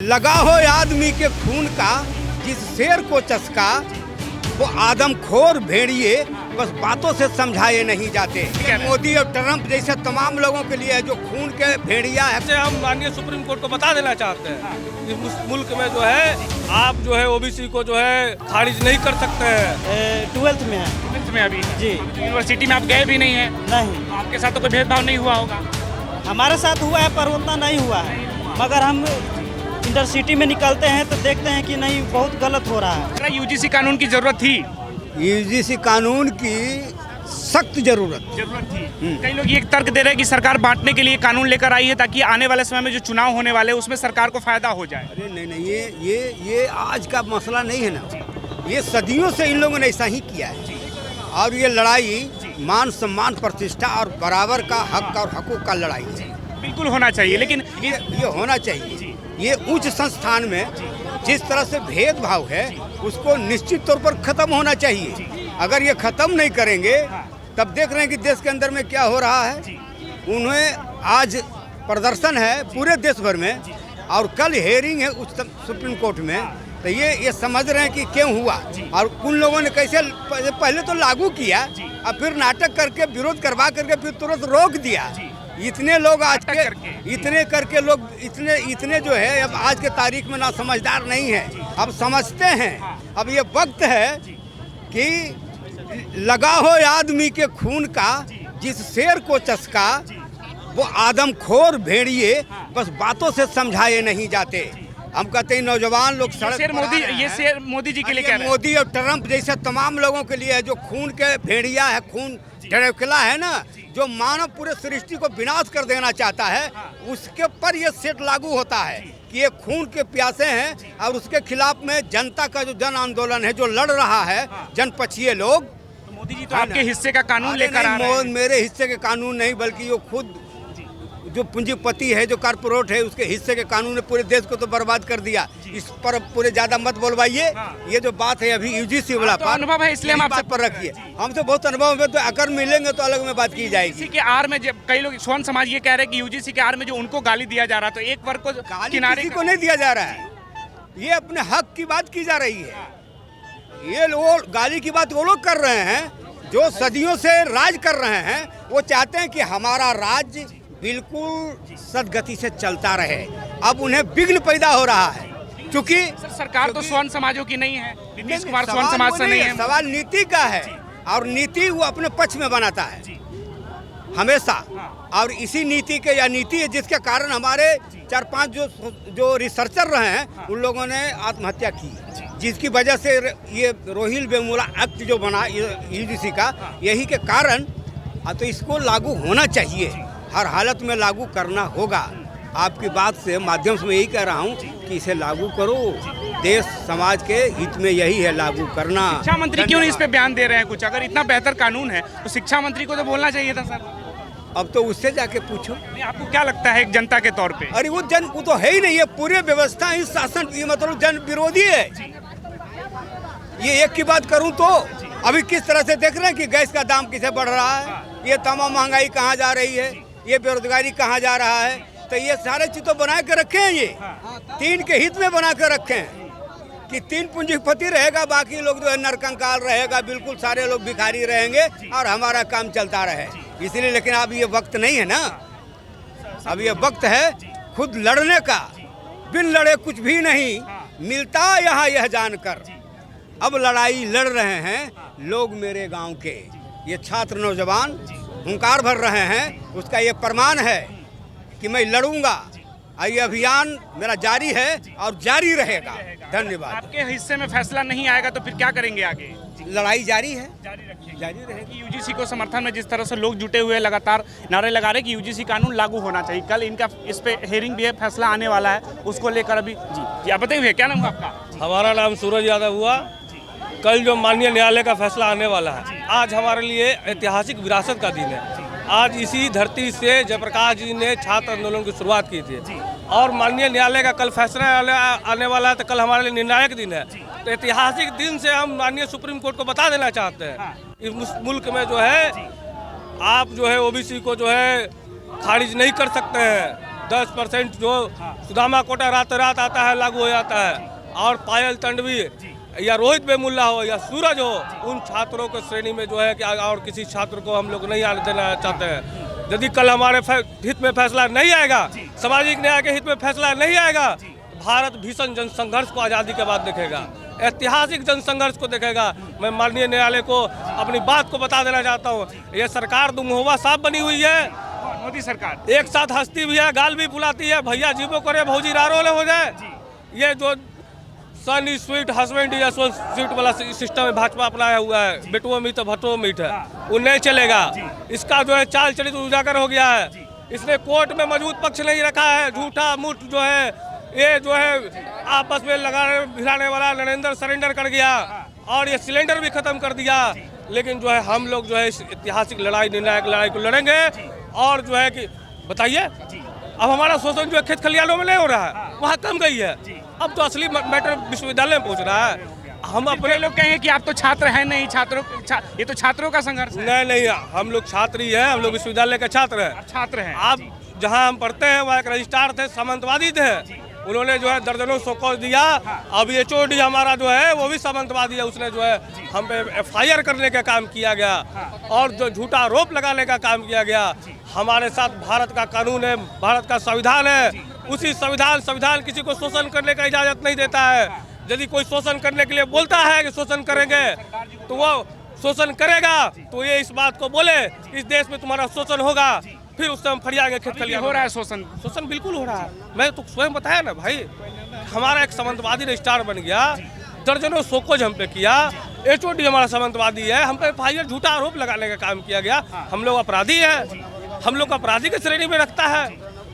लगा हो आदमी के खून का जिस शेर को चस्का, वो आदमखोर भेड़िए बस बातों से समझाए नहीं जाते। मोदी और ट्रंप जैसे तमाम लोगों के लिए जो खून के भेड़िया है, हम माननीय सुप्रीम कोर्ट को बता देना चाहते हैं इस मुल्क में जो है आप जो है ओबीसी को जो है खारिज नहीं कर सकते हैं। 12th में है। 12th में अभी जी। यूनिवर्सिटी में आप गए भी नहीं हैं? नहीं, आपके साथ तो कोई भेदभाव नहीं हुआ होगा? हमारे साथ हुआ है पर उतना नहीं हुआ है, मगर हम इंटरसिटी में निकलते हैं तो देखते हैं कि नहीं, बहुत गलत हो रहा है। क्या यूजीसी कानून की जरूरत थी? यूजीसी कानून की सख्त जरूरत थी। कई लोग ये तर्क दे रहे हैं कि सरकार बांटने के लिए कानून लेकर आई है ताकि आने वाले समय में जो चुनाव होने वाले हैं उसमें सरकार को फायदा हो जाए। अरे नहीं, ये आज का मसला नहीं है ना, ये सदियों से इन लोगों ने ऐसा ही किया है। और ये लड़ाई मान सम्मान, प्रतिष्ठा और बराबर का हक और हकूक का लड़ाई है। बिल्कुल होना चाहिए, लेकिन ये होना चाहिए। ये उच्च संस्थान में जिस तरह से भेदभाव है उसको निश्चित तौर पर खत्म होना चाहिए। अगर ये खत्म नहीं करेंगे तब देख रहे हैं कि देश के अंदर में क्या हो रहा है। उन्हें आज प्रदर्शन है पूरे देश भर में और कल हेयरिंग है सुप्रीम कोर्ट में, तो ये समझ रहे हैं कि क्यों हुआ और उन लोगों ने कैसे पहले तो लागू किया और फिर नाटक करके विरोध करवा करके फिर तुरंत रोक दिया। इतने लोग आज के इतने करके लोग इतने जो है अब आज के तारीख में ना समझदार नहीं है, अब समझते हैं। अब ये वक्त है कि लगा हो आदमी के खून का जिस शेर को चस्का, वो आदमखोर भेड़िए बस बातों से समझाए नहीं जाते। हम कहते हैं नौजवान लोग सड़क ये शेर मोदी जी के लिए कह रहे हैं। मोदी और ट्रंप जैसे तमाम लोगों के लिए जो खून के भेड़िया है, खून ढड़कला है ना, जो मानव पूरे सृष्टि को विनाश कर देना चाहता है, उसके पर ये सेट लागू होता है कि ये खून के प्यासे हैं और उसके खिलाफ में जनता का जो जन आंदोलन है जो लड़ रहा है, जनपक्षीय लोग। तो मोदी जी तो आपके हिस्से का कानून लेकर आ रहे हैं। मेरे हिस्से के कानून नहीं, बल्कि वो खुद जो पूंजीपति है, जो कारपोरेट है, उसके हिस्से के कानून ने पूरे देश को तो बर्बाद कर दिया। इस पर पूरे ज्यादा मत बोलवाइए। ये जो बात है अभी यूजीसी वाला तो अनुभव है, इसलिए हम आपसे पर रखिए। हमसे बहुत अनुभव है, तो अगर मिलेंगे तो अलग में बात की जाएगी। इसी के आड़ में जब कई लोग स्वर्ण समाज ये कह रहे हैं कि यूजीसी के आड़ में जो उनको गाली दिया जा रहा है, तो एक वर्ग को किनारे किसी को नहीं दिया जा रहा है। ये अपने हक की बात की जा रही है। ये लोग गाली की बात वो लोग कर रहे हैं जो सदियों से राज कर रहे हैं। वो चाहते हैं कि हमारा राज्य बिल्कुल सदगति से चलता रहे। अब उन्हें विघ्न पैदा हो रहा है क्योंकि सरकार तो स्वर्ण समाजों की नहीं है। नीतीश कुमार स्वर्ण समाज से नहीं है। सवाल नीति का है और नीति वो अपने पक्ष में बनाता है हमेशा। और इसी नीति के या नीति है जिसके कारण हमारे 4-5 जो रिसर्चर रहे हैं उन लोगों ने आत्महत्या की, जिसकी वजह से ये रोहिल वेमुला एक्ट जो बना यूजीसी का, यही के कारण। तो इसको लागू होना चाहिए, हर हालत में लागू करना होगा। आपकी बात से माध्यम से मैं यही कह रहा हूँ कि इसे लागू करो। देश समाज के हित में यही है लागू करना। शिक्षा मंत्री क्यों नहीं इस पे बयान दे रहे हैं कुछ? अगर इतना बेहतर कानून है तो शिक्षा मंत्री को तो बोलना चाहिए था सर। अब तो उससे जाके पूछो। नहीं, आपको क्या लगता है एक जनता के तौर पे? अरे वो तो है ही नहीं। ये पूरी व्यवस्था इस शासन ये मतलब जन विरोधी है। ये एक की बात करूं तो अभी किस तरह से देख रहे हैं कि गैस का दाम किसे बढ़ रहा है, ये तमाम महंगाई कहाँ जा रही है, ये बेरोजगारी कहाँ जा रहा है। तो ये सारे चीज तो बना के रखे हैं, ये 3 के हित में बना के रखे हैं कि 3 पूंजीपति रहेगा, बाकी लोग जो है नरकंकाल रहेगा, बिल्कुल सारे लोग भिखारी रहेंगे और हमारा काम चलता रहे। इसलिए लेकिन अब ये वक्त नहीं है ना, अब ये वक्त है खुद लड़ने का। बिन लड़े कुछ भी नहीं मिलता यहाँ यह जानकर। अब लड़ाई लड़ रहे हैं लोग मेरे गांव के, ये छात्र नौजवान हुंकार भर रहे हैं। उसका ये प्रमाण है कि मैं लड़ूंगा और ये अभियान मेरा जारी है और जारी रहेगा। धन्यवाद। आपके हिस्से में फैसला नहीं आएगा तो फिर क्या करेंगे आगे? लड़ाई जारी है, जारी रहेगी। यूजीसी को समर्थन में जिस तरह से लोग जुटे हुए लगातार नारे लगा रहे कि यूजीसी कानून लागू होना चाहिए। कल इनका इस पे हेयरिंग भी है, फैसला आने वाला है, उसको लेकर अभी जी आप बताइए क्या नाम है आपका? हमारा नाम सूरज यादव हुआ। कल जो माननीय न्यायालय का फैसला आने वाला है, आज हमारे लिए ऐतिहासिक विरासत का दिन है। आज इसी धरती से जयप्रकाश जी ने छात्र आंदोलन की शुरुआत की थी और माननीय न्यायालय का कल फैसला आने वाला है, तो कल हमारे लिए निर्णायक दिन है। तो ऐतिहासिक दिन से हम माननीय सुप्रीम कोर्ट को बता देना चाहते हैं इस मुल्क में जो है आप जो है ओबीसी को जो है खारिज नहीं कर सकते हैं। 10% जो सुदामा कोटा रात रात आता है लागू हो जाता है। और पायल तंडवी या रोहित बेमुल्ला हो या सूरज हो, उन छात्रों के श्रेणी में जो है कि और किसी छात्र को हम लोग नहीं आने देना चाहते हैं। यदि कल हमारे हित में फैसला नहीं आएगा, सामाजिक न्याय के हित में फैसला नहीं आएगा, भारत भीषण जनसंघर्ष को आज़ादी के बाद देखेगा, ऐतिहासिक जनसंघर्ष को देखेगा। मैं माननीय न्यायालय को अपनी बात को बता देना चाहता हूँ, ये सरकार दुमहुआ साहब बनी हुई है। मोदी सरकार एक साथ हंसती भी है, गाल भी फुलाती है, भैया जीवो करे भौजी रारोले हो जाए। ये जो सन इज स्वीट हस्बैंड या स्वीट वाला सिस्टम है भाजपा अपनाया हुआ है, बेटुओं मीट भट्टो मीट है, वो नहीं चलेगा। इसका जो है चाल चरित्र उजागर हो गया है। इसने कोर्ट में मजबूत पक्ष नहीं रखा है। झूठा मुठ जो है, ये जो है आपस में लगाने भिड़ाने वाला नरेंद्र सरेंडर कर गया और ये सिलेंडर भी खत्म कर दिया। लेकिन जो है हम लोग जो है इस ऐतिहासिक लड़ाई, निर्णायक लड़ाई को लड़ेंगे। और जो है कि बताइए, अब हमारा शोषण जो है खेत खलिहानों में नहीं हो रहा है, वहाँ कम गई है। अब तो असली मैटर विश्वविद्यालय में पहुँच रहा है। हम अपने लोग कहेंगे कि आप तो छात्र हैं नहीं, ये तो छात्रों का संघर्ष है। नहीं, हम लोग छात्र ही हैं, हम लोग विश्वविद्यालय के छात्र हैं। छात्र हैं। आप जहाँ हम पढ़ते हैं वहाँ एक रजिस्ट्रार थे, सामंतवादी थे, उन्होंने जो है दर्जनों शोकॉज दिया। अब ये चोटी हमारा जो है वो भी सामंतवादी है, उसने जो है हम पे FIR करने का काम किया गया और जो झूठा आरोप लगाने का काम किया गया। हमारे साथ भारत का कानून है, भारत का संविधान है, उसी संविधान किसी को शोषण करने का इजाजत नहीं देता है। यदि कोई शोषण करने के लिए बोलता है कि शोषण करेंगे तो वो शोषण करेगा, तो ये इस बात को बोले इस देश में तुम्हारा शोषण होगा, फिर उससे हम फरियागे खेत खलिहान। हो रहा है शोषण बिल्कुल हो रहा है। मैं तो स्वयं बताया ना भाई, हमारा एक सामंतवादी रजिस्ट्रार बन गया, दर्जनों शोकॉज हम पे किया, HOD हमारा सामंतवादी है, हम पे FIR झूठा आरोप लगाने का काम किया गया। हम लोग अपराधी हैं, हम लोग अपराधी की श्रेणी में रखता है।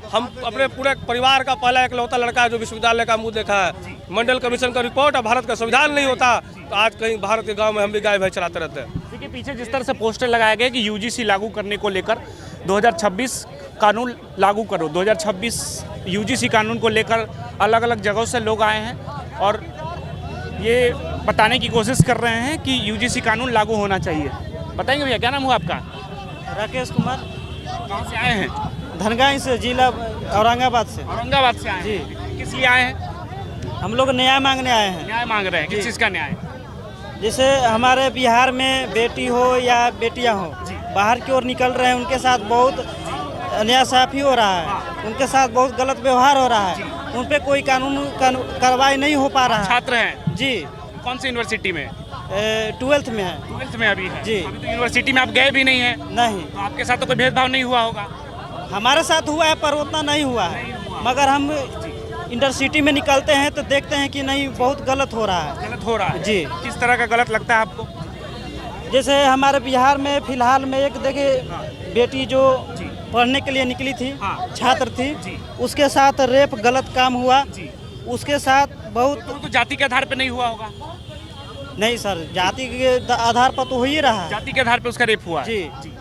हम अपने पूरे परिवार का पहला एकलौता लड़का है जो विश्वविद्यालय का मुंह देखा है। मंडल कमीशन का रिपोर्ट और भारत का संविधान नहीं होता तो आज कहीं भारत के गांव में हम भी गाय भैंस चलाते रहते हैं। देखिए पीछे जिस तरह से पोस्टर लगाया गया कि UGC लागू करने को लेकर 2026 कानून लागू करो, 2026 UGC कानून को लेकर अलग अलग जगहों से लोग आए हैं और ये बताने की कोशिश कर रहे हैं कि UGC कानून लागू होना चाहिए। बताएंगे भैया, क्या नाम हुआ आपका? राकेश कुमार। कहाँ से आए हैं? धनगाई से, जिला औरंगाबाद से। औरंगाबाद से आए जी। हैं। किस लिए आए हैं? हम लोग न्याय मांगने आए हैं। न्याय मांग रहे हैं। किस चीज़ का न्याय? जैसे हमारे बिहार में बेटी हो या बेटियां हो, बाहर की ओर निकल रहे हैं, उनके साथ बहुत अन्यायसाफी हो रहा है, उनके साथ बहुत गलत व्यवहार हो रहा है, उन पे कोई कानून कार्रवाई नहीं हो पा रहा है। छात्र हैं जी। कौन सी यूनिवर्सिटी में? 12th में है। 12th में अभी है जी। अभी तो यूनिवर्सिटी में आप गए भी नहीं हैं। नहीं, तो आपके साथ तो कोई भेदभाव नहीं हुआ होगा? हमारे साथ हुआ है पर उतना नहीं हुआ है, मगर हम इंटरसिटी में निकलते हैं तो देखते हैं कि नहीं, बहुत गलत हो रहा है। गलत हो रहा है जी। किस तरह का गलत लगता है आपको? जैसे हमारे बिहार में फिलहाल में एक देखिए बेटी जो पढ़ने के लिए निकली थी, छात्र थी, उसके साथ रेप गलत काम हुआ। उसके साथ बहुत तो जाति के आधार पे नहीं हुआ होगा? नहीं सर, जाति के आधार पर तो हो ही रहा है। जाति के आधार पे उसका रेप हुआ है। जी।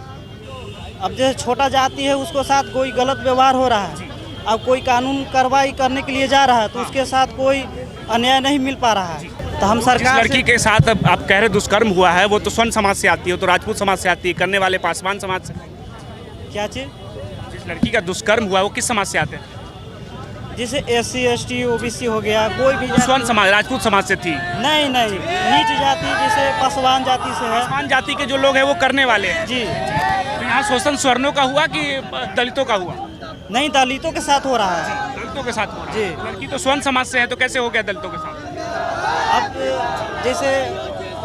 अब जैसे छोटा जाति है उसको साथ कोई गलत व्यवहार हो रहा है, अब कोई कानून कार्रवाई करने के लिए जा रहा है तो उसके साथ कोई अन्याय नहीं मिल पा रहा है। तो हम सरकार लड़की के साथ आप कह रहे दुष्कर्म हुआ है, वो तो स्वर्ण समाज से आती है, तो राजपूत समाज से आती है, करने वाले पासवान समाज से। क्या चीज? जिस लड़की का दुष्कर्म हुआ है वो किस समाज से आते हैं? जैसे SC ST OBC हो गया, कोई भी स्वर्ण समाज, राजपूत समाज से थी? नहीं, नीच जाति जैसे पासवान जाति से है। पासवान जाति के जो लोग हैं वो करने वाले हैं। जी। तो यहाँ शोषण स्वर्णों का हुआ कि दलितों का हुआ? नहीं, दलितों के साथ हो रहा है। दलितों के साथ हो रहा है। जी। लड़की तो स्वर्ण समाज से है, तो कैसे हो गया दलितों के साथ? अब जैसे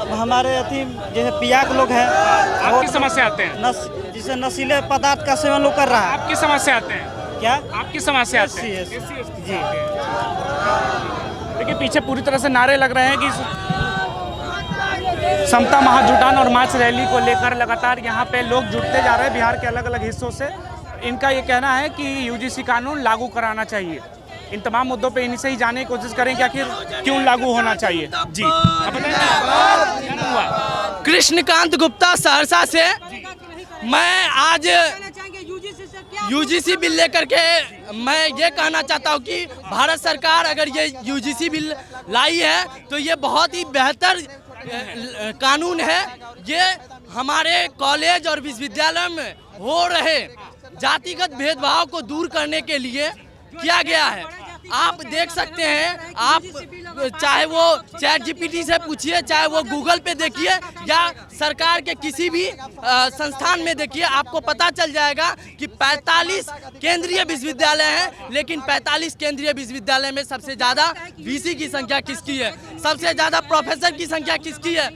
अब हमारे अथी जैसे पिया के लोग हैं, आपकी समझ से आते हैं? जैसे नशीले पदार्थ का सेवन लोग कर रहा है। आपकी समझ से आते हैं? क्या? आपकी समाज से आते हैं? SC जी। देखिए पीछे पूरी तरह से नारे लग रहे हैं कि समता महाजुटान और मार्च रैली को लेकर लगातार यहाँ पे लोग जुटते जा रहे हैं बिहार के अलग अलग हिस्सों से। इनका ये कहना है कि UGC कानून लागू कराना चाहिए। इन तमाम मुद्दों पे इन्हीं से ही जानने की कोशिश करें कि आखिर क्यों लागू होना चाहिए। जी, अब बताइए क्या हुआ? कृष्णकांत गुप्ता, सहरसा से। मैं आज UGC बिल लेकर के मैं ये कहना चाहता हूँ कि भारत सरकार अगर ये UGC बिल लाई है तो ये बहुत ही बेहतर कानून है। ये हमारे कॉलेज और विश्वविद्यालय में हो रहे जातिगत भेदभाव को दूर करने के लिए किया गया है। आप देख सकते हैं, आप चाहे वो चैट जीपीटी से पूछिए, चाहे वो गूगल पे देखिए या सरकार के किसी भी संस्थान में देखिए, आपको पता चल जाएगा कि 45 केंद्रीय विश्वविद्यालय हैं, लेकिन 45 केंद्रीय विश्वविद्यालय में सबसे ज़्यादा वीसी की संख्या किसकी है, सबसे ज़्यादा प्रोफेसर की संख्या किसकी है,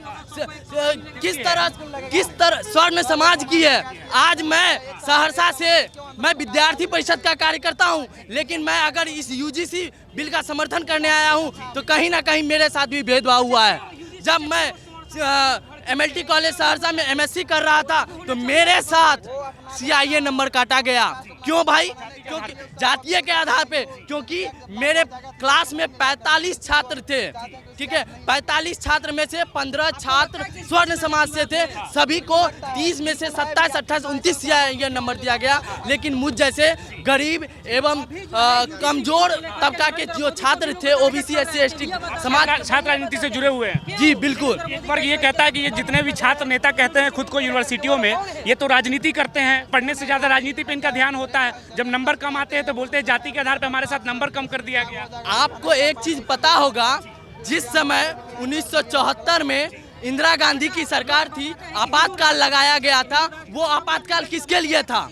किस तरह स्वर्ण समाज की है। आज मैं सहरसा से मैं विद्यार्थी परिषद का कार्यकर्ता हूं, लेकिन मैं अगर इस यूजीसी बिल का समर्थन करने आया हूं तो कहीं ना कहीं मेरे साथ भी भेदभाव हुआ है। जब मैं एमएलटी कॉलेज सहरसा में एमएससी कर रहा था तो मेरे साथ सीआईए नंबर काटा गया। क्यों भाई? क्योंकि जातीय के आधार पे, क्योंकि मेरे क्लास में 45 छात्र थे, ठीक है, 45 छात्र में से 15 छात्र स्वर्ण समाज से थे, सभी को 30 में से 27, 28, 29 सीआईए नंबर दिया गया। लेकिन मुझ जैसे गरीब एवं कमजोर तबका के जो छात्र थे, ओबीसी एससी एसटी समाज, छात्र राजनीति से जुड़े हुए हैं। जी बिल्कुल। एक वर्ग ये कहता है कि ये जितने भी छात्र नेता कहते हैं खुद को यूनिवर्सिटियों में, ये तो राजनीति करते हैं, पढ़ने से ज्यादा राजनीति पे इनका ध्यान होता है। जब नंबर कम आते हैं तो बोलते हैं जाति के आधार पे हमारे साथ नंबर कम कर दिया गया। आपको एक चीज पता होगा, जिस समय 1974 में इंदिरा गांधी की सरकार थी, आपातकाल लगाया गया था, वो आपातकाल किसके लिए था?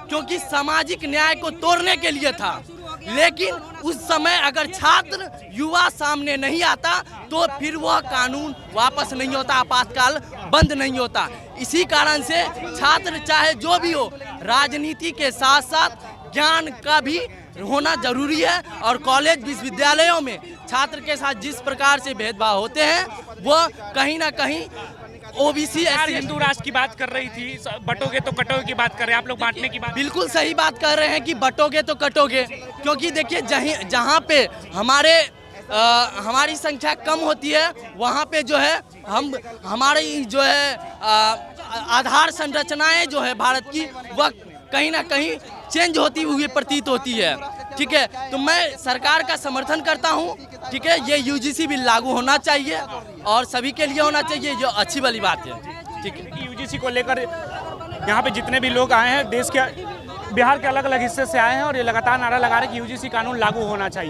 क्योंकि सामाजिक न्याय को तोड़ने के लिए था। लेकिन उस समय अगर छात्र युवा सामने नहीं आता तो फिर वह कानून वापस नहीं होता, आपातकाल बंद नहीं होता। इसी कारण से छात्र चाहे जो भी हो, राजनीति के साथ साथ ज्ञान का भी होना जरूरी है। और कॉलेज विश्वविद्यालयों में छात्र के साथ जिस प्रकार से भेदभाव होते हैं वो कहीं ना कहीं ओबीसी हिंदू राष्ट्र की बात कर रही थी, बटोगे तो कटोगे की बात कर रहे हैं आप लोग, बांटने की बात। बिल्कुल सही बात कर रहे हैं कि बटोगे तो कटोगे, क्योंकि देखिए जहाँ पे हमारी संख्या कम होती है वहाँ पे जो है हमारी जो है आधार संरचनाएं जो है भारत की, वह कहीं ना कहीं चेंज होती हुई प्रतीत होती है। ठीक है, तो मैं सरकार का समर्थन करता हूँ। ठीक है, ये यूजीसी बिल लागू होना चाहिए और सभी के लिए होना चाहिए, जो अच्छी वाली बात है। ठीक है, यूजीसी को लेकर यहाँ पे जितने भी लोग आए हैं, देश के बिहार के अलग अलग हिस्से से आए हैं और ये लगातार नारा लगा रहे हैं कि यूजीसी कानून लागू होना चाहिए।